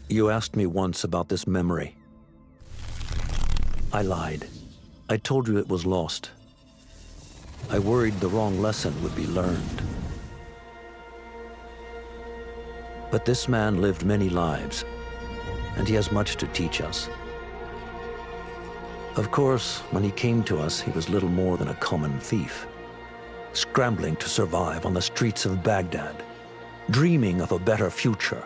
You asked me once about this memory. I lied. I told you it was lost. I worried the wrong lesson would be learned. But this man lived many lives, and he has much to teach us. Of course, when he came to us, he was little more than a common thief, scrambling to survive on the streets of Baghdad, dreaming of a better future.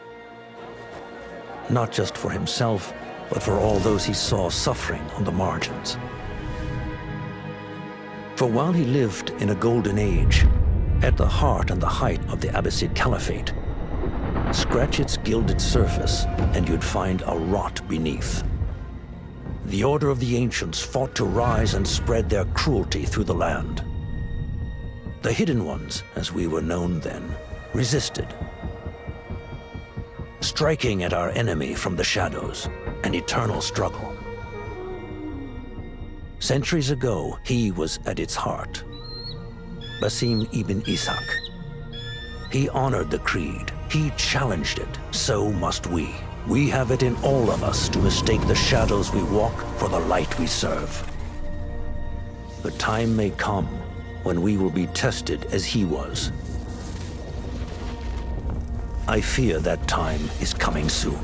Not just for himself, but for all those he saw suffering on the margins. For while he lived in a golden age, at the heart and the height of the Abbasid Caliphate, scratch its gilded surface and you'd find a rot beneath. The Order of the Ancients fought to rise and spread their cruelty through the land. The Hidden Ones, as we were known then, resisted, striking at our enemy from the shadows, an eternal struggle. Centuries ago, he was at its heart, Basim ibn Ishaq. He honored the creed, he challenged it, so must we. We have it in all of us to mistake the shadows we walk for the light we serve. The time may come when we will be tested as he was. I fear that time is coming soon.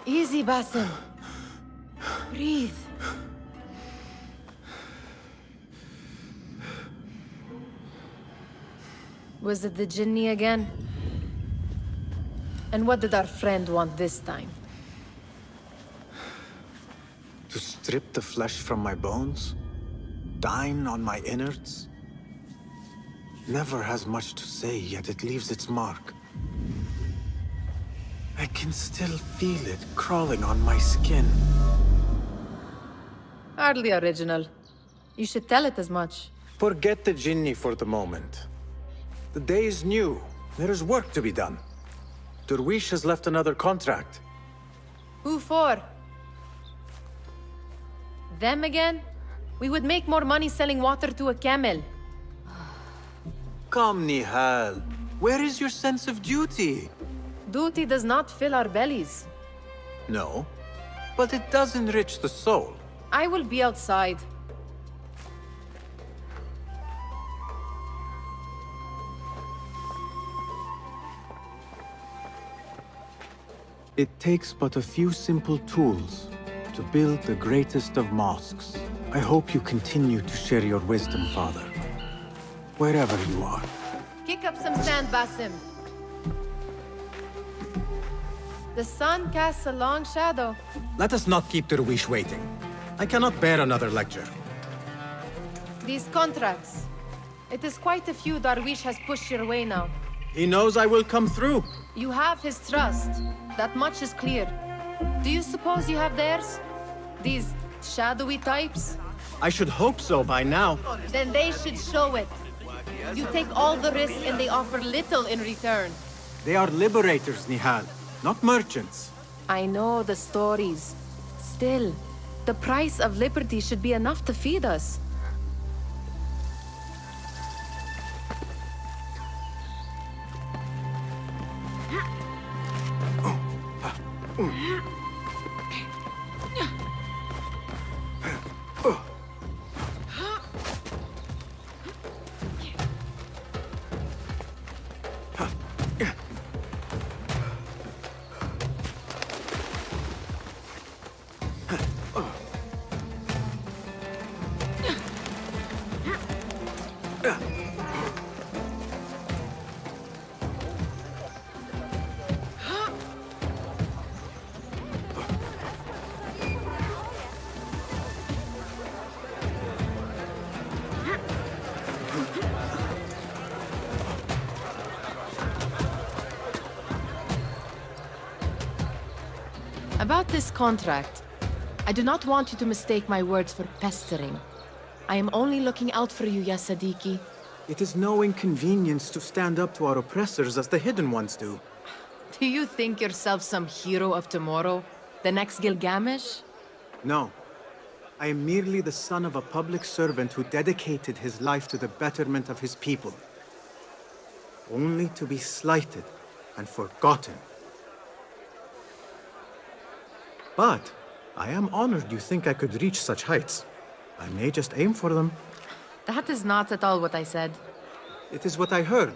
Easy, Basim. Breathe. Was it the Jinni again? And what did our friend want this time? To strip the flesh from my bones? Dine on my innards? Never has much to say, yet it leaves its mark. I can still feel it crawling on my skin. Hardly original. You should tell it as much. Forget the Jinni for the moment. The day is new. There is work to be done. Derwish has left another contract. Who for? Them again? We would make more money selling water to a camel. Come, Nihal. Where is your sense of duty? Duty does not fill our bellies. No, but it does enrich the soul. I will be outside. It takes but a few simple tools to build the greatest of mosques. I hope you continue to share your wisdom, Father. Wherever you are. Kick up some sand, Basim. The sun casts a long shadow. Let us not keep Derwish waiting. I cannot bear another lecture. These contracts. It is quite a few Darwish has pushed your way now. He knows I will come through. You have his trust. That much is clear. Do you suppose you have theirs? These shadowy types? I should hope so by now. Then they should show it. You take all the risk and they offer little in return. They are liberators, Nihal, not merchants. I know the stories. Still, the price of liberty should be enough to feed us. About this contract, I do not want you to mistake my words for pestering. I am only looking out for you, ya Sadiki. It is no inconvenience to stand up to our oppressors as the Hidden Ones do. Do you think yourself some hero of tomorrow? The next Gilgamesh? No. I am merely the son of a public servant who dedicated his life to the betterment of his people. Only to be slighted and forgotten. But I am honored you think I could reach such heights. I may just aim for them. That is not at all what I said. It is what I heard.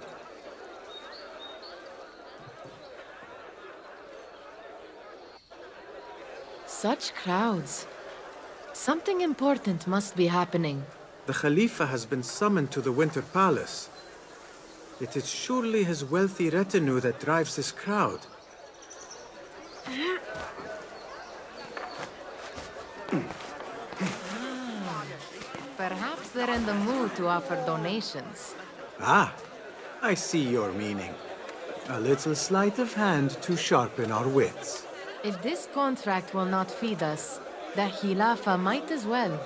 Such crowds. Something important must be happening. The Khalifa has been summoned to the Winter Palace. It is surely his wealthy retinue that drives this crowd. Perhaps they're in the mood to offer donations. Ah, I see your meaning. A little sleight of hand to sharpen our wits. If this contract will not feed us, the Khilafa might as well.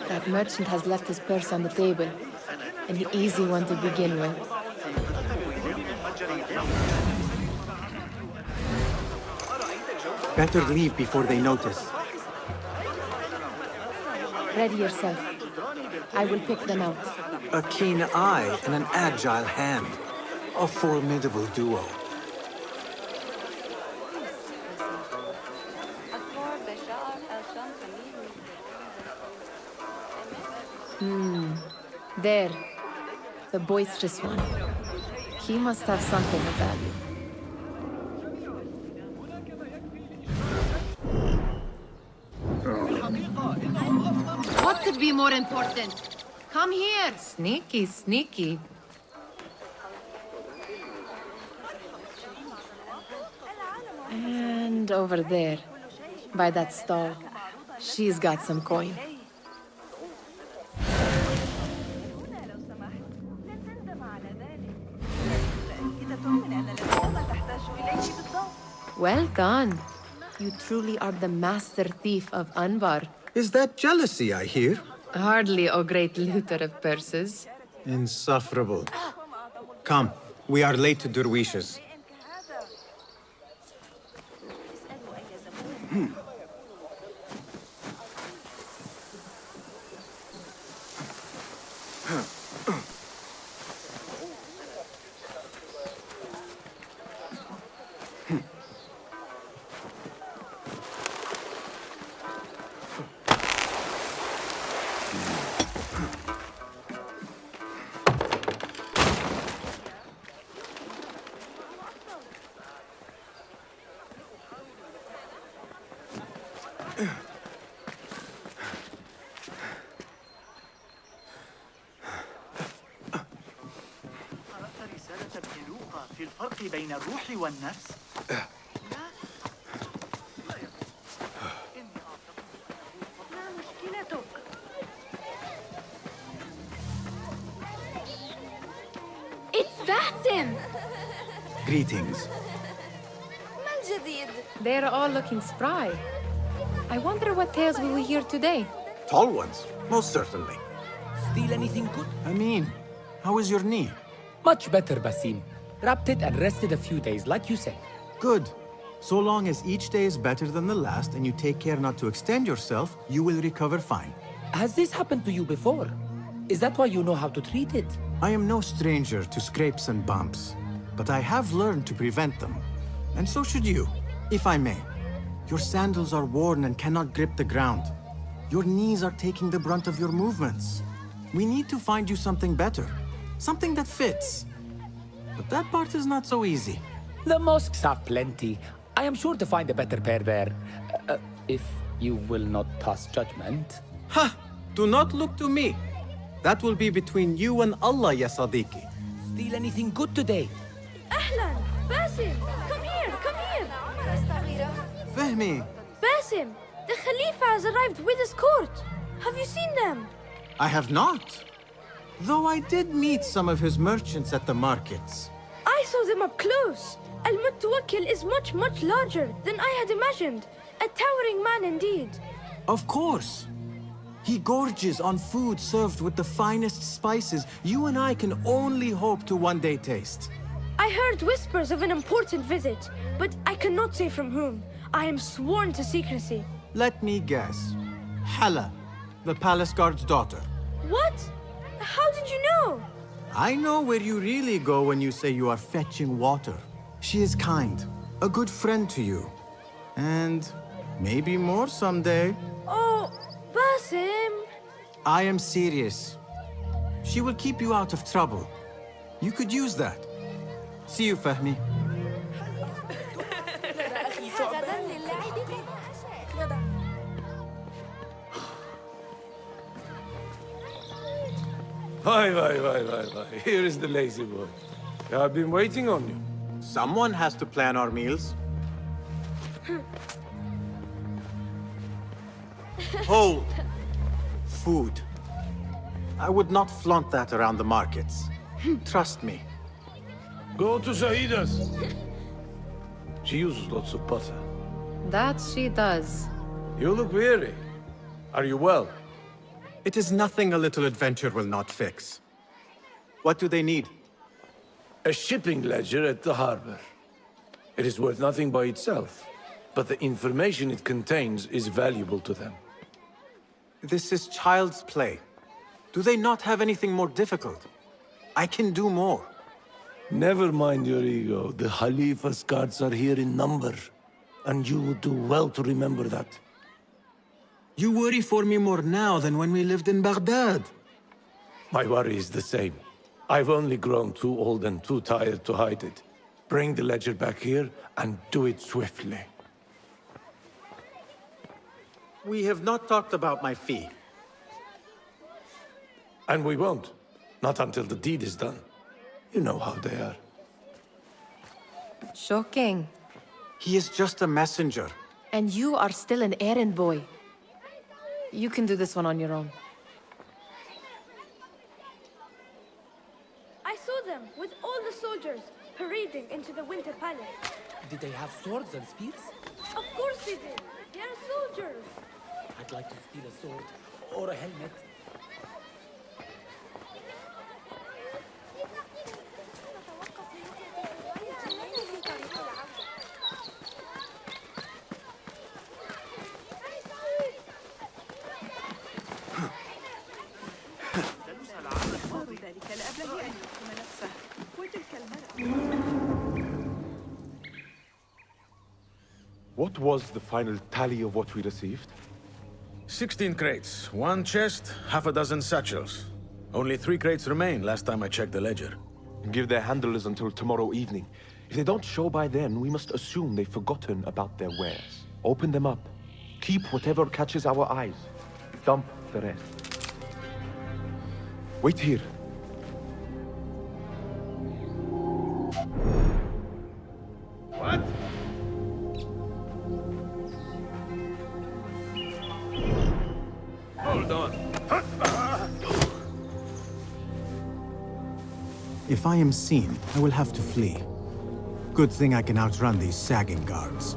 That merchant has left his purse on the table. An easy one to begin with. Better leave before they notice. Ready yourself. I will pick them out. A keen eye and an agile hand. A formidable duo. There. The boisterous one. He must have something of value. What could be more important? Come here! Sneaky, sneaky. And over there, by that stall, she's got some coin. Well done. You truly are the master thief of Anbar. Is that jealousy I hear? Hardly, O great looter of purses. Insufferable. Come, we are late to Derwishes. في الفرق بين الروح والنفس؟ ما مشكلتك؟ It's Basim! Greetings. ما الجديد؟ They're all looking spry. I wonder what tales we will hear today. Tall ones, most certainly. Steal anything good? Amin, how is your knee? Much better, Basim. Wrapped it and rested a few days, like you said. Good. So long as each day is better than the last and you take care not to extend yourself, you will recover fine. Has this happened to you before? Is that why you know how to treat it? I am no stranger to scrapes and bumps, but I have learned to prevent them. And so should you, if I may. Your sandals are worn and cannot grip the ground. Your knees are taking the brunt of your movements. We need to find you something better. Something that fits. But that part is not so easy. The mosques have plenty. I am sure to find a better pair there. If you will not pass judgment. Ha! Do not look to me. That will be between you and Allah, ya Sadiqi. Steal anything good today? أهلاً! باسم! Come here! Come here! Fehmi, Basim! The Khalifa has arrived with his court! Have you seen them? I have not. Though I did meet some of his merchants at the markets. I saw them up close. Al-Mutawakkil is much, much larger than I had imagined. A towering man indeed. Of course. He gorges on food served with the finest spices you and I can only hope to one day taste. I heard whispers of an important visit, but I cannot say from whom. I am sworn to secrecy. Let me guess. Hala, the palace guard's daughter. What? How did you know? I know where you really go when you say you are fetching water. She is kind, a good friend to you. And maybe more someday. Oh, Basim. I am serious. She will keep you out of trouble. You could use that. See you, Fahmi. Hi. Here is the lazy boy. I've been waiting on you. Someone has to plan our meals. Hold. Food. I would not flaunt that around the markets. Trust me. Go to Sahida's. She uses lots of butter. That she does. You look weary. Are you well? It is nothing a little adventure will not fix. What do they need? A shipping ledger at the harbor. It is worth nothing by itself, but the information it contains is valuable to them. This is child's play. Do they not have anything more difficult? I can do more. Never mind your ego. The Khalifa's guards are here in number, and you would do well to remember that. You worry for me more now than when we lived in Baghdad. My worry is the same. I've only grown too old and too tired to hide it. Bring the ledger back here, and do it swiftly. We have not talked about my fee. And we won't. Not until the deed is done. You know how they are. Shocking. He is just a messenger. And you are still an errand boy. You can do this one on your own. I saw them with all the soldiers parading into the Winter Palace. Did they have swords and spears? Of course they did. They are soldiers. I'd like to steal a sword or a helmet. What was the final tally of what we received? 16 crates, 1 chest, half a dozen satchels. Only 3 crates remain last time I checked the ledger. Give their handlers until tomorrow evening. If they don't show by then, we must assume they've forgotten about their wares. Open them up. Keep whatever catches our eyes. Dump the rest. Wait here. What? Hold on. If I am seen, I will have to flee. Good thing I can outrun these sagging guards.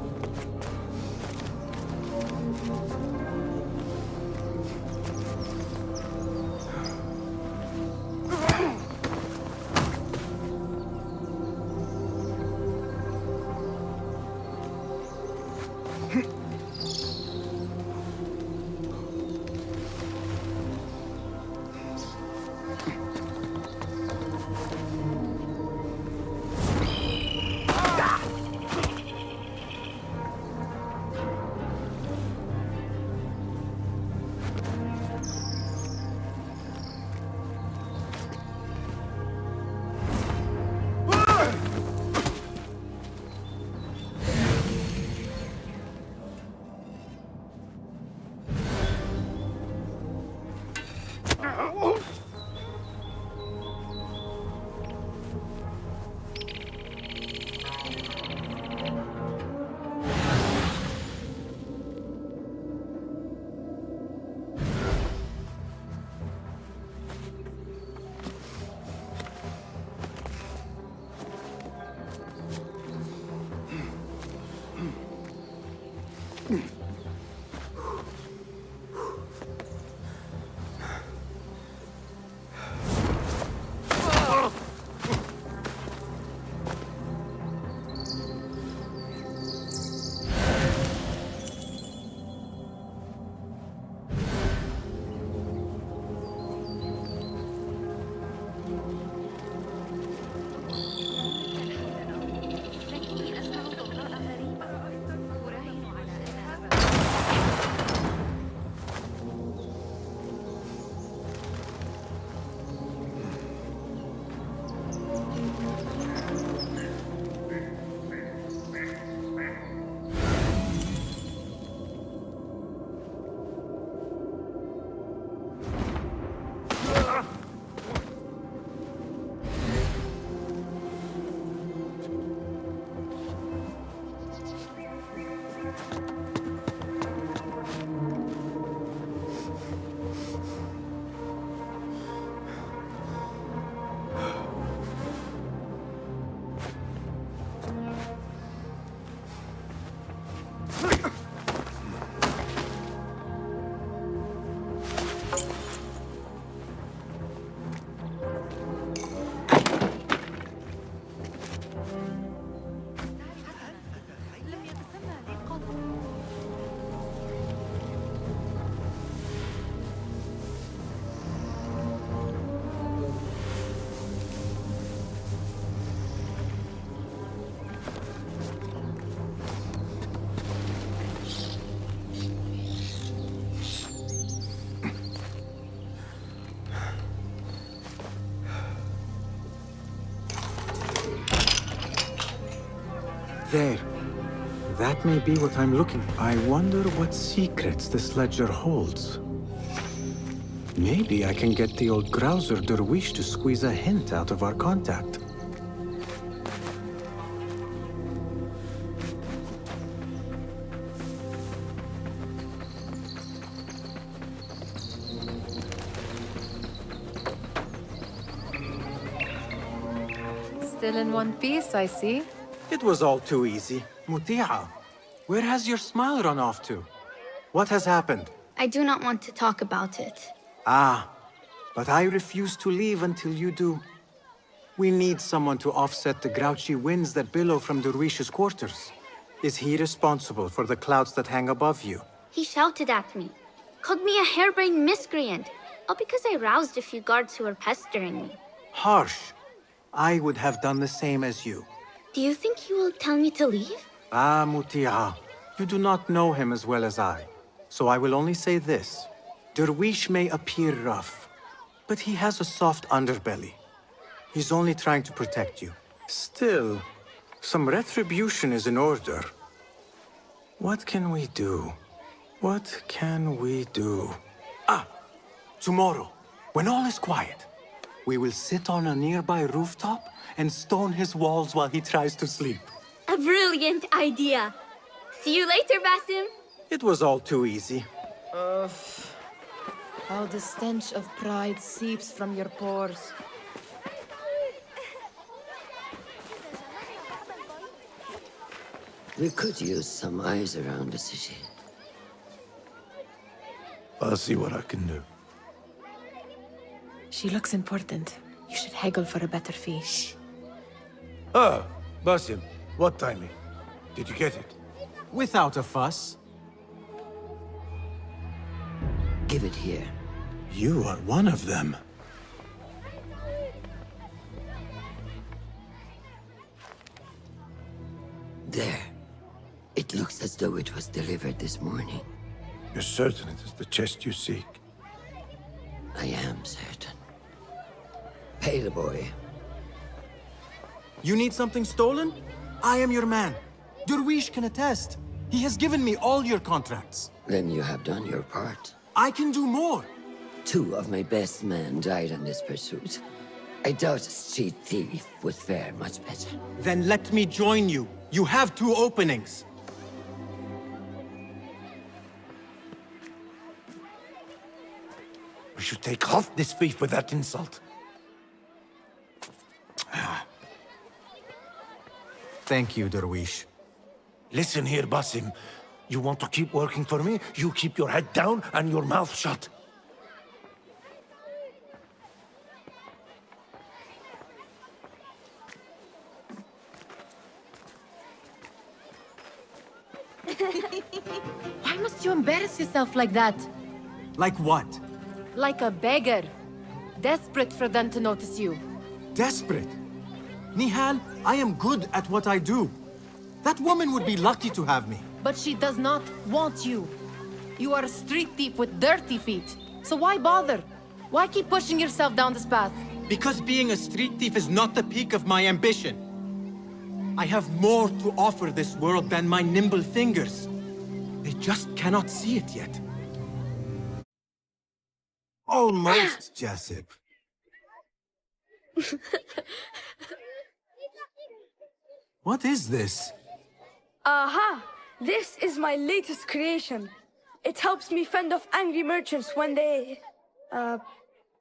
There. That may be what I'm looking for. I wonder what secrets this ledger holds. Maybe I can get the old grouser Derwish to squeeze a hint out of our contact. Still in one piece, I see. It was all too easy. Muti'a, where has your smile run off to? What has happened? I do not want to talk about it. Ah, but I refuse to leave until you do. We need someone to offset the grouchy winds that billow from Derwish's quarters. Is he responsible for the clouds that hang above you? He shouted at me, called me a harebrained miscreant, all because I roused a few guards who were pestering me. Harsh. I would have done the same as you. Do you think he will tell me to leave? Ah, Muti'a, you do not know him as well as I. So I will only say this. Derwish may appear rough, but he has a soft underbelly. He's only trying to protect you. Still, some retribution is in order. What can we do? What can we do? Ah! Tomorrow, when all is quiet, we will sit on a nearby rooftop and stone his walls while he tries to sleep. A brilliant idea. See you later, Basim. It was all too easy. How the stench of pride seeps from your pores. We could use some eyes around the city. I'll see what I can do. She looks important. You should haggle for a better fee. Ah, Basim, what timing? Did you get it? Without a fuss. Give it here. You are one of them. There. It looks as though it was delivered this morning. You're certain it is the chest you seek? I am certain. Pay the boy. You need something stolen? I am your man. Derwish can attest. He has given me all your contracts. Then you have done your part. I can do more. 2 of my best men died in this pursuit. I doubt a street thief would fare much better. Then let me join you. You have 2 openings. We should take half this beef with that insult. Thank you, Derwish. Listen here, Basim. You want to keep working for me? You keep your head down and your mouth shut. Why must you embarrass yourself like that? Like what? Like a beggar. Desperate for them to notice you. Desperate? Nihal, I am good at what I do. That woman would be lucky to have me. But she does not want you. You are a street thief with dirty feet. So why bother? Why keep pushing yourself down this path? Because being a street thief is not the peak of my ambition. I have more to offer this world than my nimble fingers. They just cannot see it yet. Almost, Jasip. What is this? Aha! This is my latest creation. It helps me fend off angry merchants when they...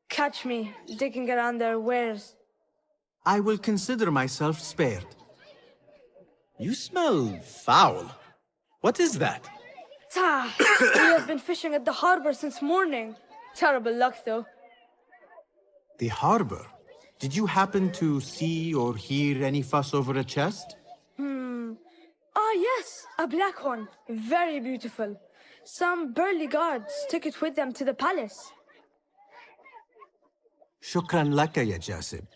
catch me digging around their wares. I will consider myself spared. You smell foul. What is that? Ta! We have been fishing at the harbor since morning. Terrible luck, though. The harbor? Did you happen to see or hear any fuss over a chest? Ah, yes, a black one. Very beautiful. Some burly guards took it with them to the palace. Shukran laka, ya Jasib.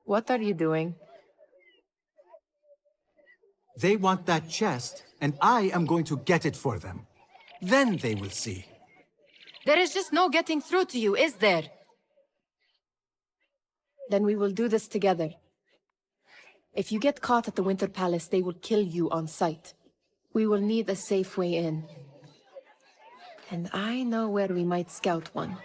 What are you doing? They want that chest, and I am going to get it for them. Then they will see. There is just no getting through to you, is there? Then we will do this together. If you get caught at the Winter Palace, they will kill you on sight. We will need a safe way in. And I know where we might scout one.